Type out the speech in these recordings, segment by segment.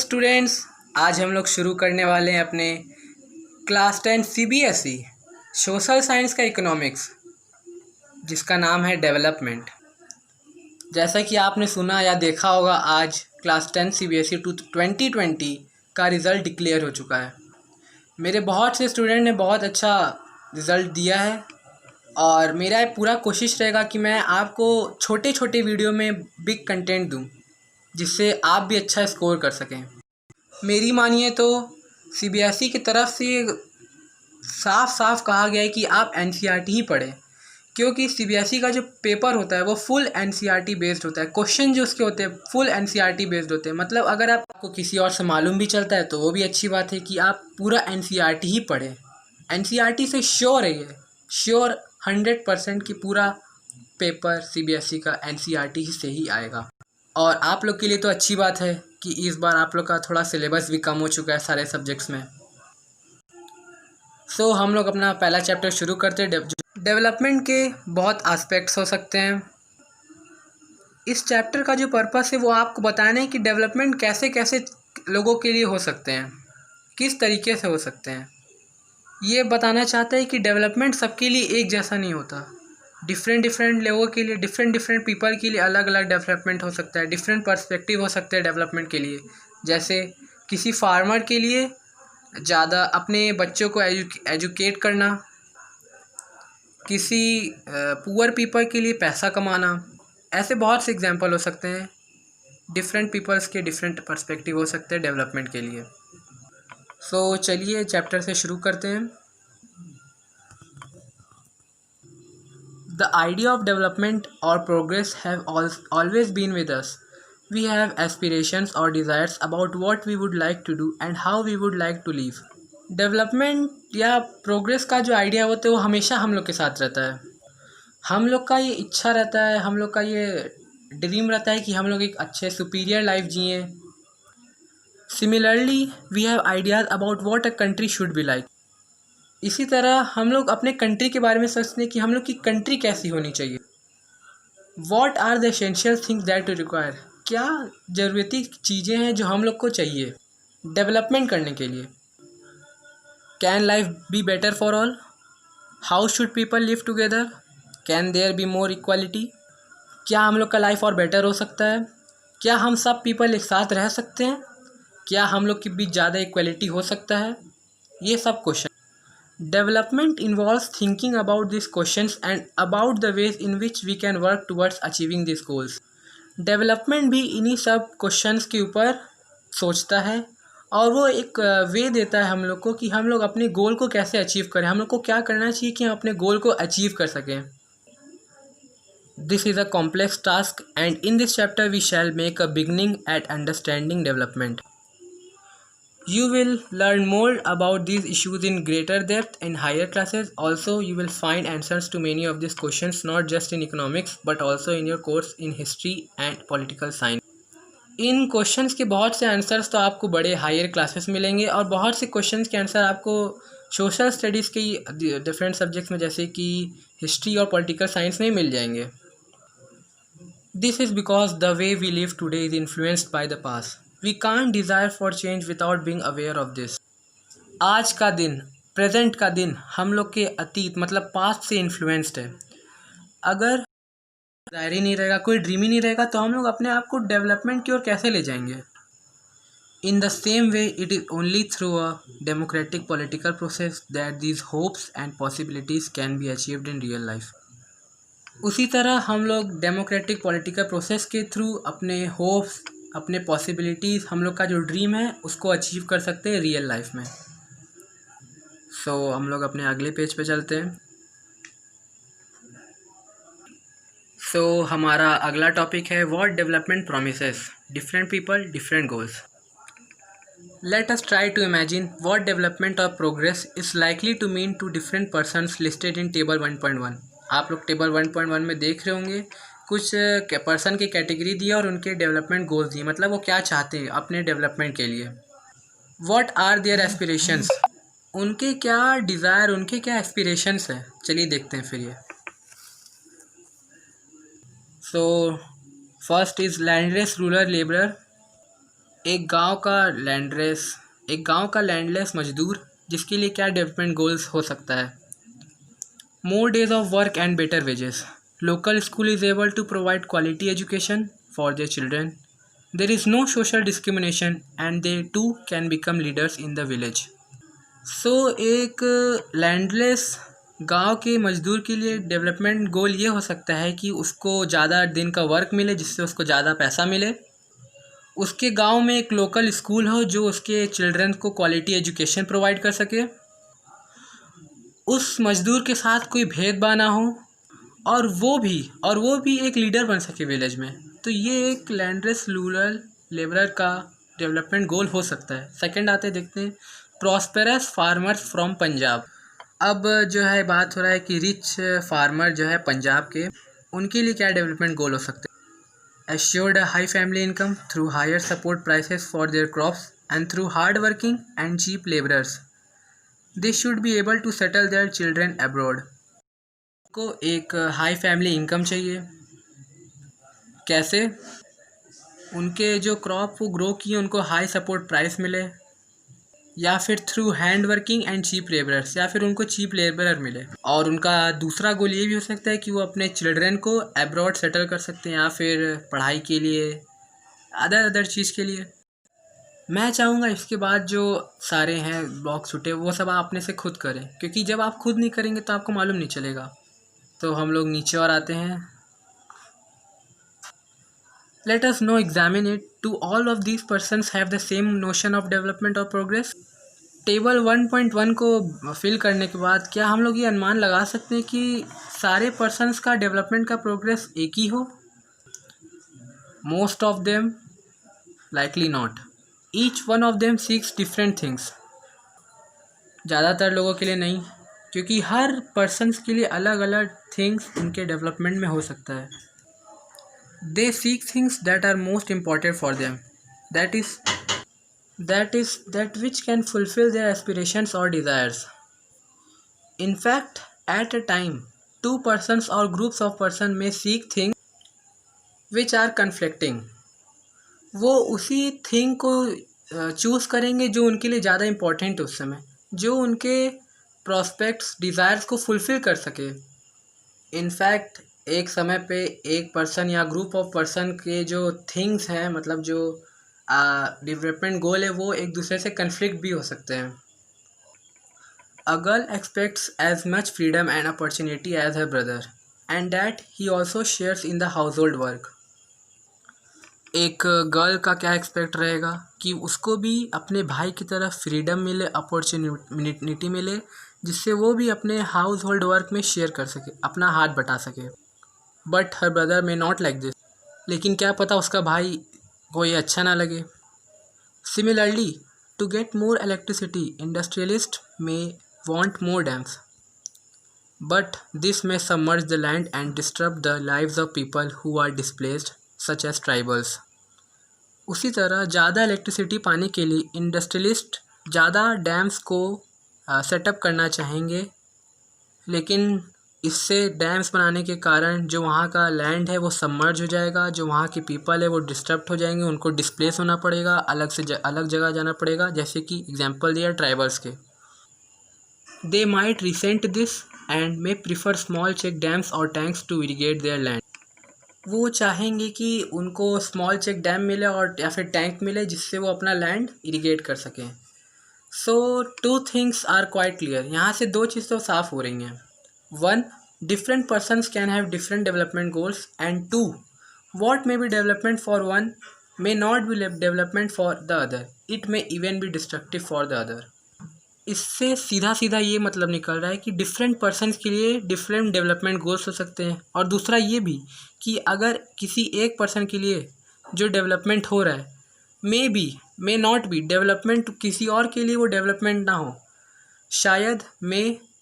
Students, आज हम लोग शुरू करने वाले हैं अपने क्लास 10 सीबीएसई सोशल साइंस का इकोनॉमिक्स, जिसका नाम है डेवलपमेंट। जैसा कि आपने सुना या देखा होगा, आज क्लास 10 सीबीएसई 2020 का रिज़ल्ट डिक्लेयर हो चुका है। मेरे बहुत से स्टूडेंट ने बहुत अच्छा रिज़ल्ट दिया है और मेरा पूरा कोशिश रहेगा कि मैं आपको छोटे छोटे वीडियो में बिग कंटेंट दूं, जिससे आप भी अच्छा स्कोर कर सकें। मेरी मानिए तो सीबीएसई की तरफ से साफ साफ कहा गया है कि आप एनसीईआरटी ही पढ़ें, क्योंकि सीबीएसई का जो पेपर होता है वो फुल एनसीईआरटी बेस्ड होता है। क्वेश्चन जो उसके होते हैं फुल एनसीईआरटी बेस्ड होते हैं। मतलब अगर आपको किसी और से मालूम भी चलता है तो वो भी अच्छी बात है कि आप पूरा एनसीईआरटी ही पढ़ें। एनसीईआरटी से श्योर है, ये श्योर 100% कि पूरा पेपर सीबीएसई का एनसीईआरटी से ही आएगा। और आप लोग के लिए तो अच्छी बात है कि इस बार आप लोग का थोड़ा सिलेबस भी कम हो चुका है सारे सब्जेक्ट्स में। सो हम लोग अपना पहला चैप्टर शुरू करते हैं। डेवलपमेंट के बहुत एस्पेक्ट्स हो सकते हैं। इस चैप्टर का जो पर्पस है वो आपको बताना है कि डेवलपमेंट कैसे कैसे लोगों के लिए हो सकते हैं, किस तरीके से हो सकते हैं। ये बताना चाहता है कि डेवलपमेंट सबके लिए एक जैसा नहीं होता। डिफरेंट लोगों के लिए, डिफरेंट पीपल के लिए अलग अलग डेवलपमेंट हो सकता है। डिफरेंट पर्सपेक्टिव हो सकते हैं डेवलपमेंट के लिए। जैसे किसी फार्मर के लिए ज़्यादा अपने बच्चों को एजुकेट करना, किसी पुअर पीपल के लिए पैसा कमाना। ऐसे बहुत से एग्जांपल हो सकते हैं। डिफरेंट पीपल्स के डिफरेंट पर्सपेक्टिव हो सकते हैं डेवलपमेंट के लिए। सो चलिए चैप्टर से शुरू करते हैं। The idea of development or progress have always been with us. We have aspirations or desires about what we would like to do and how we would like to live. Development या progress का जो idea होता है वो हमेशा हम लोग के साथ रहता है। हम लोग का ये इच्छा रहता है, हम लोग का ये ड्रीम रहता है कि हम लोग एक अच्छे सुपीरियर लाइफ जिए। Similarly we have ideas about what a country should be like. इसी तरह हम लोग अपने कंट्री के बारे में सोचते हैं कि हम लोग की कंट्री कैसी होनी चाहिए। What are the essential things that to require. क्या ज़रूरती चीज़ें हैं जो हम लोग को चाहिए डेवलपमेंट करने के लिए। Can life be better for all. How should people live together. Can there be more equality. क्या हम लोग का लाइफ और बेटर हो सकता है। क्या हम सब पीपल एक साथ रह सकते हैं। क्या हम लोग के बीच ज़्यादा इक्वालिटी हो सकता है। ये सब question. Development involves thinking about these questions and about the ways in which we can work towards achieving these goals. Development भी इन्हीं सब क्वेश्चंस के ऊपर सोचता है और वो एक वे देता है हम लोग को कि हम लोग अपने गोल को कैसे अचीव करें, हम लोग को क्या करना चाहिए कि हम अपने गोल को अचीव कर सकें। This is a complex task and in this chapter we shall make a beginning at understanding development. You will learn more about these issues in greater depth in higher classes. Also, you will find answers to many of these questions not just in economics but also in your course in history and political science. In questions के बहुत से answers तो आपको बड़े higher classes मिलेंगे और बहुत से क्वेश्चंस के आंसर आपको सोशल स्टडीज़ के डिफरेंट सब्जेक्ट्स में जैसे कि हिस्ट्री और पॉलिटिकल साइंस में मिल जाएंगे। This is because the way we live today is influenced by the past. We can't desire for change without being aware of this. आज का दिन, प्रेजेंट का दिन हम लोग के अतीत मतलब पास्ट से इन्फ्लुएंस्ड है। अगर जाहिर ही नहीं रहेगा, कोई ड्रीम ही नहीं रहेगा तो हम लोग अपने आप को डेवलपमेंट की ओर कैसे ले जाएंगे। In the same way it is only through a democratic political process that these hopes and possibilities can be achieved in real life. उसी तरह हम लोग डेमोक्रेटिक पॉलिटिकल प्रोसेस के थ्रू अपने होप्स, अपने पॉसिबिलिटीज़, हम लोग का जो ड्रीम है उसको अचीव कर सकते हैं रियल लाइफ में। सो हम लोग अपने अगले पेज पे चलते हैं। सो हमारा अगला टॉपिक है what development promises different people different goals. Let us try to imagine what development और progress is likely to mean to different persons listed in table 1.1। आप लोग टेबल 1.1 में देख रहे होंगे कुछ पर्सन की कैटेगरी दी और उनके डेवलपमेंट गोल्स दिए, मतलब वो क्या चाहते हैं अपने डेवलपमेंट के लिए। व्हाट आर देयर एस्पिरेशंस, उनके क्या डिज़ायर, उनके क्या एस्पिरेशंस हैं। चलिए देखते हैं फिर ये। So first is landless rural labourer, एक गांव का लैंडलेस मजदूर जिसके लिए क्या डेवलपमेंट गोल्स हो सकता है? More days of work and better wages. Local school is able to provide quality education for their children. There is no social discrimination and they too can become leaders in the village. सो एक landless गांव के मजदूर के लिए development goal ये हो सकता है कि उसको ज़्यादा दिन का वर्क मिले जिससे उसको ज़्यादा पैसा मिले. उसके गांव में एक लोकल स्कूल हो जो उसके चिल्ड्रन को क्वालिटी एजुकेशन प्रोवाइड कर सके. उस मजदूर के साथ कोई भेदभाव ना हो और वो भी एक लीडर बन सके विलेज में. तो ये एक लैंडलेस रूरल लेबरर का डेवलपमेंट गोल हो सकता है. सेकंड आते देखते हैं, प्रॉस्पेरस फार्मर्स फ्रॉम पंजाब. अब जो है बात हो रहा है कि रिच फार्मर जो है पंजाब के, उनके लिए क्या डेवलपमेंट गोल हो सकते हैं? Assured a high family income through higher support prices for their crops and through hard working and cheap laborers. They should be able to settle their children abroad. को एक हाई फैमिली इनकम चाहिए. कैसे? उनके जो crop वो grow किए उनको high support price मिले, या फिर through hand working and cheap labourers, या फिर उनको चीप लेबरर मिले. और उनका दूसरा गोल ये भी हो सकता है कि वो अपने चिल्ड्रन को अब्रॉड सेटल कर सकते हैं, या फिर पढ़ाई के लिए, अदर चीज़ के लिए. मैं चाहूँगा इसके बाद जो सारे हैं ब्लॉग छूटे वो सब आप अपने से खुद करें, क्योंकि जब आप खुद नहीं करेंगे तो आपको मालूम नहीं चलेगा. तो हम लोग नीचे और आते हैं. Let us now examine it. Do all of these persons have the same notion of development or progress? Table 1.1 को फिल करने के बाद क्या हम लोग ये अनुमान लगा सकते हैं कि सारे पर्सन्स का डेवलपमेंट का प्रोग्रेस एक ही हो? Most of them likely not. Each one of them seeks different things. ज़्यादातर लोगों के लिए नहीं, क्योंकि हर पर्सन्स के लिए अलग अलग थिंग्स उनके डेवलपमेंट में हो सकता है. They seek things that are most important for them. That which can fulfill their aspirations or desires. In fact, at a time, two persons or groups of persons may seek things which are conflicting. वो उसी thing को choose करेंगे जो उनके लिए ज़्यादा important है उस समय, जो उनके प्रॉस्पेक्ट्स डिज़ायर्स को फुलफ़िल कर सके. इनफैक्ट एक समय पे एक पर्सन या ग्रुप ऑफ पर्सन के जो थिंग्स हैं, मतलब जो डेवलपमेंट गोल है, वो एक दूसरे से कन्फ्लिक्ट भी हो सकते हैं. A girl expects as much freedom and opportunity as her brother and that he also shares in the household work. एक गर्ल का क्या एक्सपेक्ट रहेगा कि उसको भी अपने भाई की तरफ फ्रीडम मिले, अपॉर्चुनिटी मिले, जिससे वो भी अपने हाउस होल्ड वर्क में शेयर कर सके, अपना हाथ बटा सके. बट हर ब्रदर में नॉट लाइक दिस. लेकिन क्या पता उसका भाई को ये अच्छा ना लगे. Similarly, to get more electricity industrialist may want more dams, but this may submerge the land and disturb the lives of people who are displaced such as tribals. उसी तरह ज़्यादा इलेक्ट्रिसिटी पाने के लिए इंडस्ट्रियलिस्ट ज़्यादा डैम्स को setup करना चाहेंगे, लेकिन इससे डैम्स बनाने के कारण जो वहाँ का लैंड है वो सबमर्ज हो जाएगा, जो वहाँ के पीपल है वो डिस्टर्ब हो जाएंगे, उनको डिस्प्लेस होना पड़ेगा, अलग जगह जाना पड़ेगा. जैसे कि एग्जांपल दिया ट्राइबल्स के. They might resent this and may prefer small check dams और tanks to irrigate their land. वो चाहेंगे कि उनको स्मॉल चेक डैम मिले और या फिर टैंक मिले जिससे वो अपना लैंड इरिगेट कर सकें. So two things are quite clear. यहाँ से दो चीज़ तो साफ हो रही हैं. One, different persons can have different development goals, and two, what may be development for one may not be development for the other. It may even be destructive for the other. इससे सीधा ये मतलब निकल रहा है कि different persons के लिए डिफरेंट डेवलपमेंट गोल्स हो सकते हैं. और दूसरा ये भी कि अगर किसी एक पर्सन के लिए जो डेवलपमेंट हो रहा है मे नॉट बी डेवलपमेंट, किसी और के लिए वो डेवलपमेंट ना हो, शायद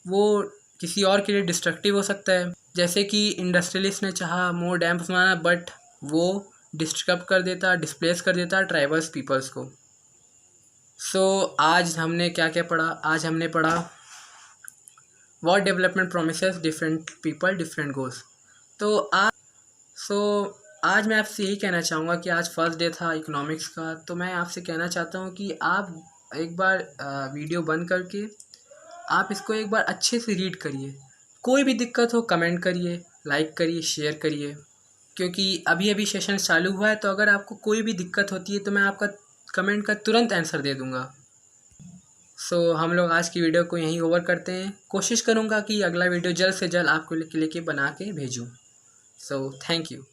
वो किसी और के लिए डिस्ट्रक्टिव हो सकता है. जैसे कि इंडस्ट्रियलिस्ट ने चाहा मोर डैम्स बनाना, बट वो डिस्प्लेस कर देता ट्राइबल्स पीपल्स को. सो आज हमने क्या पढ़ा? आज हमने पढ़ा what development promises different people different goals. तो आज मैं आपसे यही कहना चाहूँगा कि आज फर्स्ट डे था इकोनॉमिक्स का, तो मैं आपसे कहना चाहता हूँ कि आप एक बार वीडियो बंद करके आप इसको एक बार अच्छे से रीड करिए। कोई भी दिक्कत हो कमेंट करिए, लाइक करिए, शेयर करिए, क्योंकि अभी अभी सेशन चालू हुआ है। तो अगर आपको कोई भी दिक्कत होती है तो मैं आपका कमेंट का तुरंत आंसर दे दूँगा। हम लोग आज की वीडियो को यहीं ओवर करते हैं। कोशिश करूँगा कि अगला वीडियो जल्द से जल्द आपको लेके बना के भेजूँ। Thank you.